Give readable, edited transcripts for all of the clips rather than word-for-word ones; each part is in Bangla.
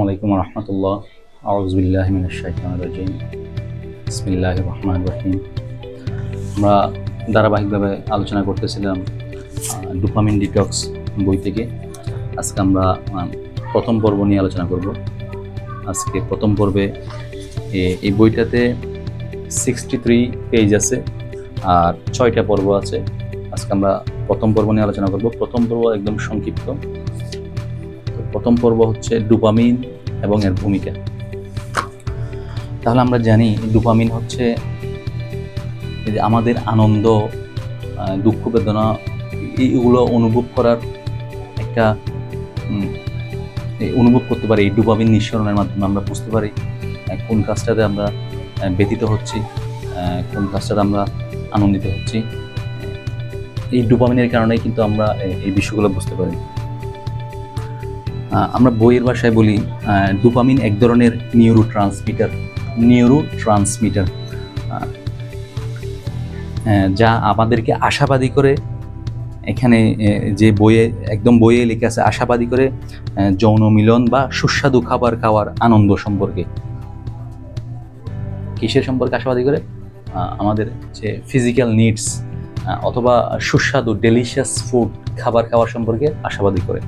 আলাইকুম রহমতুল্লাহ। আউযুবিল্লাহি মিনাশ শাইতানির রাজিম। বিসমিল্লাহির রহমানির রহিম। আমরা ধারাবাহিকভাবে আলোচনা করতেছিলাম ডোপামিন ডিটক্স বই থেকে। আজকে আমরা প্রথম পর্ব নিয়ে আলোচনা করব। আজকে প্রথম পর্বে এই বইটাতে 63 পেজ আছে আর 6টা পর্ব আছে। আজকে আমরা প্রথম পর্ব নিয়ে আলোচনা করব। প্রথম পর্ব একদম সংক্ষিপ্ত। প্রথম পর্ব হচ্ছে ডোপামিন এবং এর ভূমিকা। তাহলে আমরা জানি ডোপামিন হচ্ছে যে আমাদের আনন্দ, দুঃখ, বেদনা এইগুলো অনুভব করার একটা অনুভব করতে পারি। এই ডোপামিন নিঃসরণের মাধ্যমে আমরা বুঝতে পারি কোন কাজটাতে আমরা ব্যথিত হচ্ছি, কোন কাজটাতে আমরা আনন্দিত হচ্ছি। এই ডোপামিনের কারণেই কিন্তু আমরা এই বিষয়গুলো বুঝতে পারি। আমরা বইয়ের ভাষায় বলি ডোপামিন এক ধরনের নিউরো ট্রান্সমিটার যা আমাদেরকে আশাবাদী করে। এখানে যে বইয়ে লেখা আছে আশাবাদী করে যৌন মিলন বা সুস্বাদু খাবার খাওয়ার আনন্দ সম্পর্কে। কিসের সম্পর্কে আশাবাদী করে? আমাদের যে ফিজিক্যাল নিডস অথবা সুস্বাদু ডেলিশিয়াস ফুড খাবার খাওয়ার সম্পর্কে আশাবাদী করে।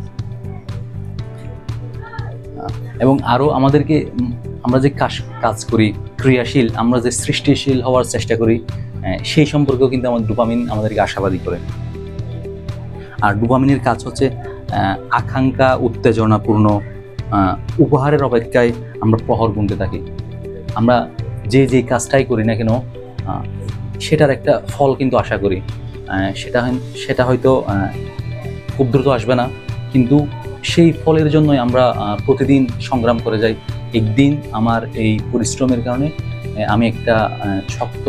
এবং আরও আমাদেরকে আমরা যে কাজ করি, ক্রিয়াশীল, আমরা যে সৃষ্টিশীল হওয়ার চেষ্টা করি, সেই সম্পর্কেও কিন্তু আমাদের ডোপামিন আমাদেরকে আশাবাদী করে। আর ডোপামিনের কাজ হচ্ছে আকাঙ্ক্ষা, উত্তেজনাপূর্ণ উপহারের অপেক্ষায় আমরা প্রহর গুনতে থাকি। আমরা যে কাজটাই করি না কেন সেটার একটা ফল কিন্তু আশা করি। সেটা হয়তো খুব দ্রুত আসবে না, কিন্তু সেই ফলের জন্যই আমরা প্রতিদিন সংগ্রাম করে যাই। একদিন আমার এই পরিশ্রমের কারণে আমি একটা শক্ত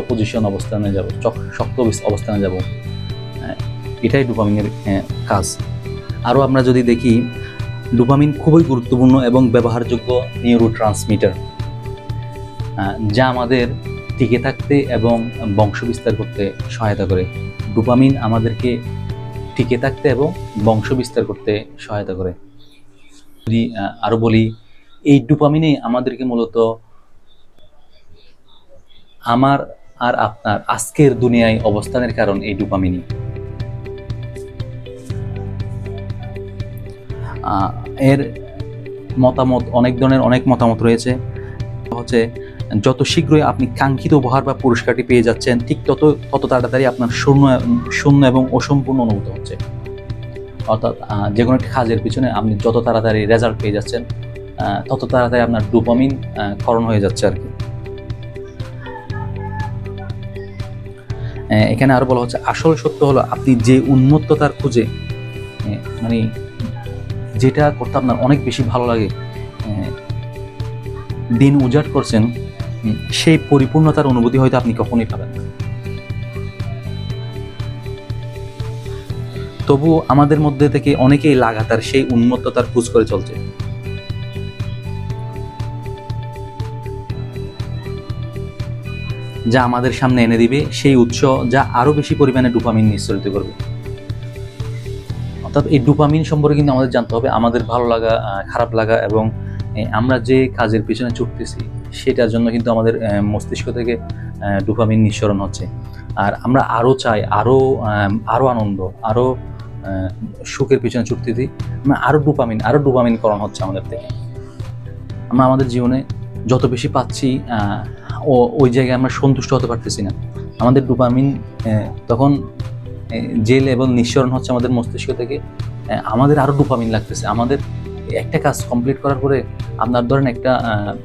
অবস্থানে যাব। এটাই ডোপামিনের কাজ। আরও আমরা যদি দেখি, ডোপামিন খুবই গুরুত্বপূর্ণ এবং ব্যবহারযোগ্য নিউরো ট্রান্সমিটার, যা আমাদের টিকে থাকতে এবং বংশবিস্তার করতে সহায়তা করে। ডোপামিন আমাদেরকে টিকে থাকতে এবং বংশবিস্তার করতে সহায়তা করে। যদি আরও বলি, এই ডোপামিনে আমাদেরকে মূলত আমার আর আপনার আজকের দুনিয়ায় অবস্থানের কারণ এই ডোপামিনই। এর মতামত অনেক মতামত রয়েছে। হচ্ছে যত শীঘ্রই আপনি কাঙ্ক্ষিত উপহার বা পুরস্কারটি পেয়ে যাচ্ছেন, ঠিক তত তাড়াতাড়ি আপনার শূন্য এবং অসম্পূর্ণ অনুভূত হচ্ছে। অর্থাৎ যে কোনো একটা কাজের পিছনে আপনি যত তাড়াতাড়ি রেজাল্ট পেয়ে যাচ্ছেন, তত তাড়াতাড়ি আপনার ডোপামিন ক্ষরণ হয়ে যাচ্ছে আর কি। এখানে আরো বলা হচ্ছে, আসল সত্য হলো আপনি যে উন্মত্ততার খুঁজে, মানে যেটা করতে আপনার অনেক বেশি ভালো লাগে, দিন উজাড় করছেন, সেই পরিপূর্ণতার অনুভূতি হয়তো আপনি কখনোই পাবেন না। তবু আমাদের মধ্যে থেকে অনেকেই লাগাতার সেই উন্মত্ততার খোঁজ করে চলছে। যা আমাদের সামনে এনে দিবে সেই উৎস, যা আরো বেশি পরিমাণে ডোপামিন নিঃসরিত করবে। অর্থাৎ এই ডোপামিন সম্পর্কে কিন্তু আমাদের জানতে হবে। আমাদের ভালো লাগা, খারাপ লাগা এবং আমরা যে কাজের পিছনে ছুটতেছি সেটার জন্য কিন্তু আমাদের মস্তিষ্ক থেকে ডোপামিন নিঃসরণ হচ্ছে। আর আমরা আরও চাই, আরও আনন্দ, আরও সুখের পিছনে ছুটতেছি, আরও ডোপামিন করণ হচ্ছে আমাদের থেকে। আমরা আমাদের জীবনে যত বেশি পাচ্ছি ওই জায়গায় আমরা সন্তুষ্ট হতে পারতেছি না। আমাদের ডোপামিন তখন যে লেভেল নিঃসরণ হচ্ছে আমাদের মস্তিষ্ক থেকে, আমাদের আরও ডোপামিন লাগতেছে। আমাদের একটা কাজ কমপ্লিট করার পরে আপনার ধরেন একটা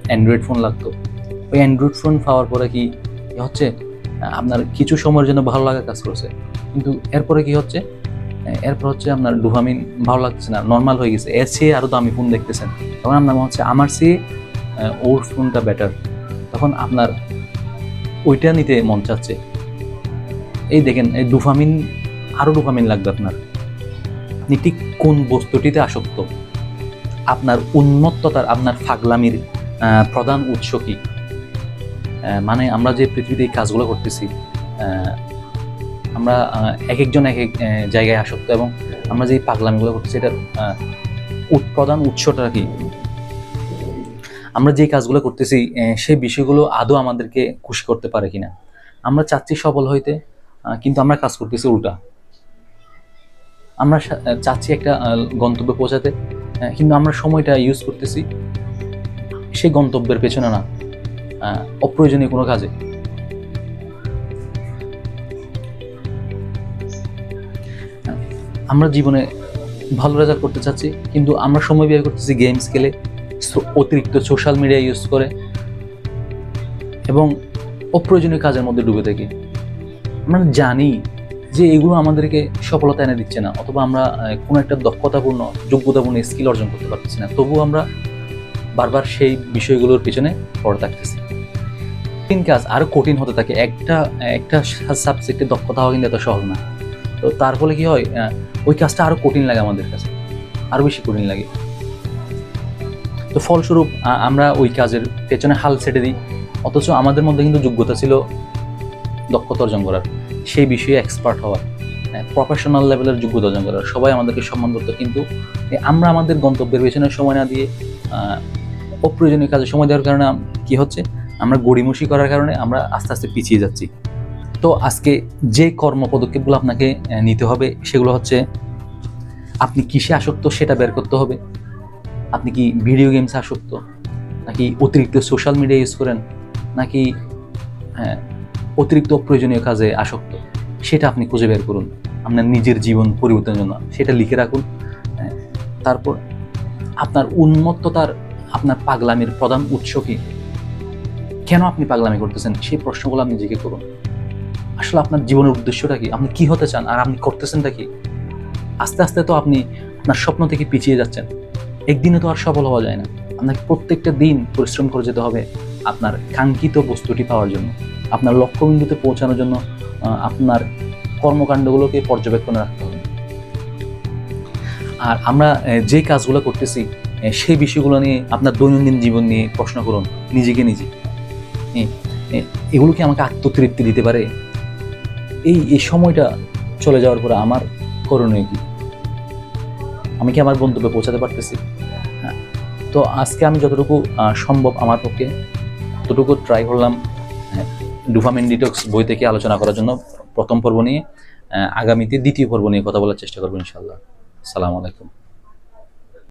অ্যান্ড্রয়েড ফোন লাগতো, ওই অ্যান্ড্রয়েড ফোন পাওয়ার পরে কি হচ্ছে, আপনার কিছু সময়ের জন্য ভালো লাগা কাজ করছে, কিন্তু এরপরে কি হচ্ছে, আপনার ডোপামিন ভালো লাগছে না, নর্মাল হয়ে গেছে। এর চেয়ে আরও দামি ফোন দেখতেছেন, তখন আপনার মনে হচ্ছে আমার চেয়ে ওর ফোনটা বেটার, তখন আপনার ওইটা নিতে মন চাচ্ছে। এই দেখেন, এই আরও ডোপামিন লাগবে আপনার। আপনি ঠিক কোন বস্তুটিতে আসক্ত? আপনার উন্মত্ততার, আপনার ফাগলামির প্রধান উৎস কি? মানে আমরা যে পৃথিবীতে এই কাজগুলো করতেছি, আমরা এক একজন এক এক জায়গায় আসক্ত, এবং আমরা যে পাগলামিগুলো করতেছি এটার প্রধান উৎসটা কি? আমরা যে কাজগুলো করতেছি সেই বিষয়গুলো আদৌ আমাদেরকে খুশি করতে পারে কিনা। আমরা চাচ্ছি সফল হইতে, কিন্তু আমরা কাজ করতেছি উল্টা। আমরা চাচ্ছি একটা গন্তব্যে পৌঁছাতে, কিন্তু আমরা সময়টা ইউজ করতেছি সেই গন্তব্যের পেছনে না, অপ্রয়োজনীয় কোনো কাজে। আমরা জীবনে ভালো রেজাল্ট করতে চাচ্ছি, কিন্তু আমরা সময় ব্যয় করতেছি গেমস খেলে, অতিরিক্ত সোশ্যাল মিডিয়া ইউজ করে এবং অপ্রয়োজনীয় কাজের মধ্যে ডুবে থাকি। আমরা জানি যে এগুলো আমাদেরকে সফলতা এনে দিচ্ছে না, অথবা আমরা কোনো একটা দক্ষতাপূর্ণ যোগ্যতাপূর্ণ স্কিল অর্জন করতে পারতেছি না, তবুও আমরা বারবার সেই বিষয়গুলোর পিছনে পড়ে থাকতেছি। কঠিন কাজ আরও কঠিন হতে থাকে, একটা সাবজেক্টে দক্ষতা হওয়া কিন্তু এত সহজ না। তো তার ফলে কি হয়, ওই কাজটা আরও কঠিন লাগে, আমাদের কাছে আরও বেশি কঠিন লাগে। তো ফলস্বরূপ আমরা ওই কাজের পেছনে হাল ছেড়ে দিই, অথচ আমাদের মধ্যে কিন্তু যোগ্যতা ছিল দক্ষতা অর্জন করার, সেই বিষয়ে এক্সপার্ট হওয়ার, প্রফেশনাল লেভেলের যোগ্যতা অর্জন করার। সবাই আমাদেরকে সম্মান করতো, কিন্তু আমরা আমাদের গন্তব্যের পেছনে সময় না দিয়ে অপ্রয়োজনীয় কাজে সময় দেওয়ার কারণে কি হচ্ছে, আমরা গড়িমসি করার কারণে আমরা আস্তে আস্তে পিছিয়ে যাচ্ছি। তো আজকে যে কর্ম পদক্ষেপগুলো আপনাকে নিতে হবে সেগুলো হচ্ছে, আপনি কিসে আসক্ত সেটা বের করতে হবে। আপনি কি ভিডিও গেমসে আসক্ত, নাকি অতিরিক্ত সোশ্যাল মিডিয়া ইউজ করেন, নাকি অতিরিক্ত অপ্রয়োজনীয় কাজে আসক্ত, সেটা আপনি খুঁজে বের করুন। আপনার নিজের জীবন পরিবর্তনের জন্য সেটা লিখে রাখুন। তারপর আপনার উন্মত্ততার, আপনার পাগলামির প্রধান উৎস কি, কেন আপনি পাগলামি করতেছেন, সেই প্রশ্নগুলো আপনি জিজ্ঞেস করুন। আসলে আপনার জীবনের উদ্দেশ্যটা কি, আপনি কি হতে চান, আর আপনি করতেছেনটা কি। আস্তে আস্তে তো আপনি আপনার স্বপ্ন থেকে পিছিয়ে যাচ্ছেন, একদিনে তো আর সফল হওয়া যায় না। আপনাকে প্রত্যেকটা দিন পরিশ্রম করে যেতে হবে আপনার কাঙ্ক্ষিত বস্তুটি পাওয়ার জন্য, আপনার লক্ষ্যবিন্দুতে পৌঁছানোর জন্য আপনার কর্মকাণ্ডগুলোকে পর্যবেক্ষণে রাখতে হবে। আর আমরা যে কাজগুলো করতেছি সেই বিষয়গুলো নিয়ে, আপনার দৈনন্দিন জীবন নিয়ে প্রশ্ন করুন নিজেকে নিজে। এগুলো কি আমাকে আত্মতৃপ্তি দিতে পারে? এই সময়টা চলে যাওয়ার পরে আমার করণীয় কি? আমি কি আমার গন্তব্যে পৌঁছাতে পারতেছি? হ্যাঁ। তো আজকে আমি যতটুকু সম্ভব আমার পক্ষে ততটুকু ট্রাই করলাম ডোপামিন ডিটক্স বই থেকে আলোচনা করার জন্য। প্রথম পর্ব নিয়ে, আগামীতে দ্বিতীয় পর্ব নিয়ে কথা বলার চেষ্টা করবো ইনশাআল্লাহ। আসসালামু আলাইকুম।